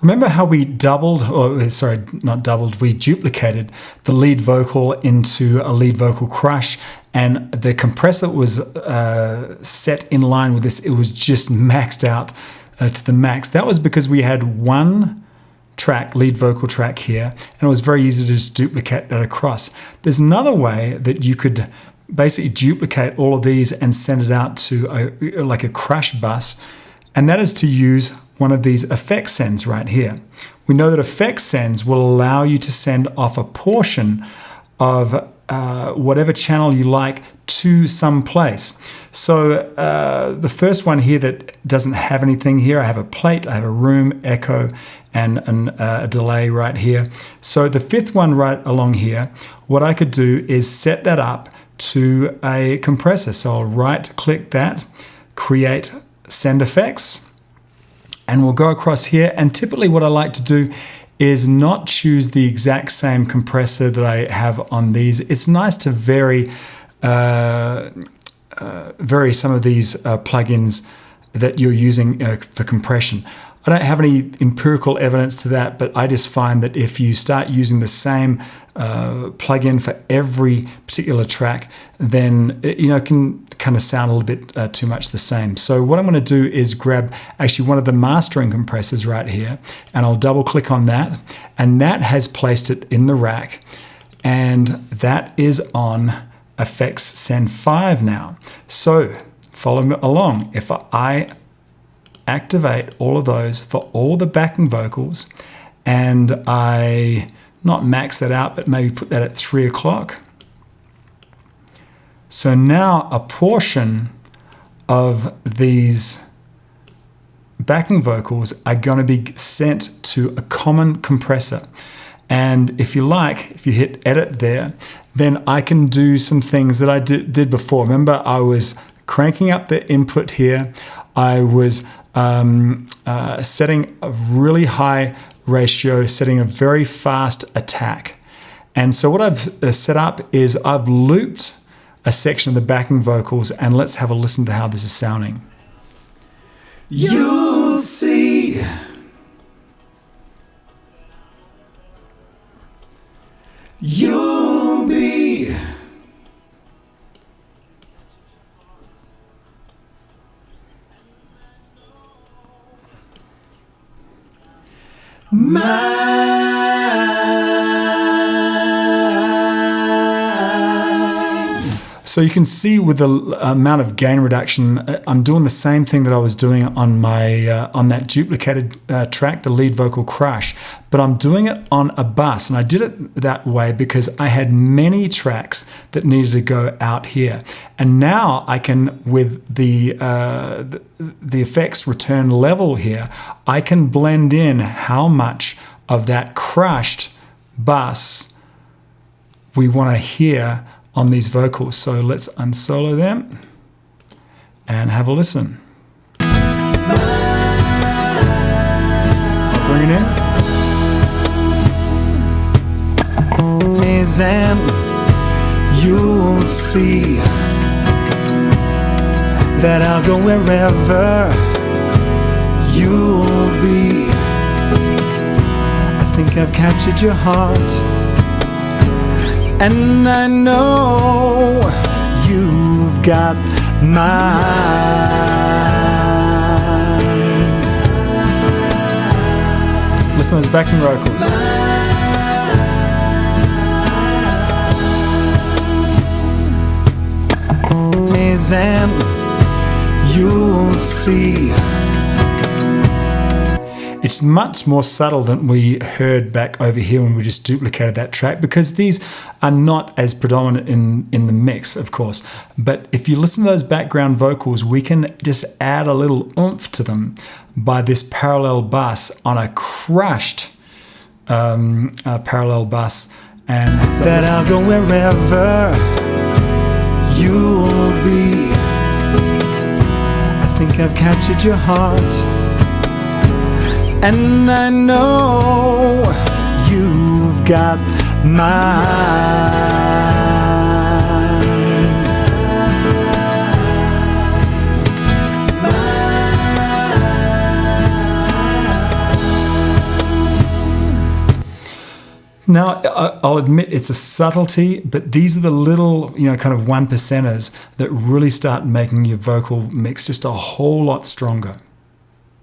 Remember how we we duplicated the lead vocal into a lead vocal crush, and the compressor was set in line with this. It was just maxed out to the max. That was because we had one track, lead vocal track here, and it was very easy to just duplicate that across. There's another way that you could basically duplicate all of these and send it out to like a crash bus, and that is to use one of these effect sends right here. We know that effect sends will allow you to send off a portion of whatever channel you like to some place. So the first one here that doesn't have anything here, I have a plate, I have a room, echo, and a delay right here. So the fifth one right along here, what I could do is set that up to a compressor. So I'll right click that, create send effects, and we'll go across here. And typically what I like to do is not choose the exact same compressor that I have on these. It's nice to vary some of these plugins that you're using for compression. I don't have any empirical evidence to that, but I just find that if you start using the same plugin for every particular track, then it can kind of sound a little bit too much the same. So what I'm going to do is grab actually one of the mastering compressors right here, and I'll double click on that, and that has placed it in the rack, and that is on Effects Send 5 now. So follow me along. If I activate all of those for all the backing vocals, and I not max that out, but maybe put that at 3 o'clock. So now a portion of these backing vocals are going to be sent to a common compressor. And if you like, if you hit edit there, then I can do some things that I did before. Remember, I was cranking up the input here. I was setting a really high ratio, setting a very fast attack. And so what I've set up is I've looped a section of the backing vocals, and let's have a listen to how this is sounding. You'll see. You'll be. So you can see with the amount of gain reduction, I'm doing the same thing that I was doing on my on that duplicated track, the lead vocal crush, but I'm doing it on a bus, and I did it that way because I had many tracks that needed to go out here, and now I can, with the effects return level here, I can blend in how much of that crushed bus we want to hear on these vocals. So let's unsolo them and have a listen. I'll bring it in. And you'll see that I'll go wherever you'll be. I think I've captured your heart, and I know you've got mine. Listen to those backing vocals. And you'll see. It's much more subtle than we heard back over here when we just duplicated that track, because these are not as predominant in the mix, of course. But if you listen to those background vocals, we can just add a little oomph to them by this parallel bus on a crushed parallel bus. And that I'll go wherever you'll be. I think I've captured your heart, and I know you've got mine. Now, I'll admit it's a subtlety, but these are the little, kind of 1%ers that really start making your vocal mix just a whole lot stronger.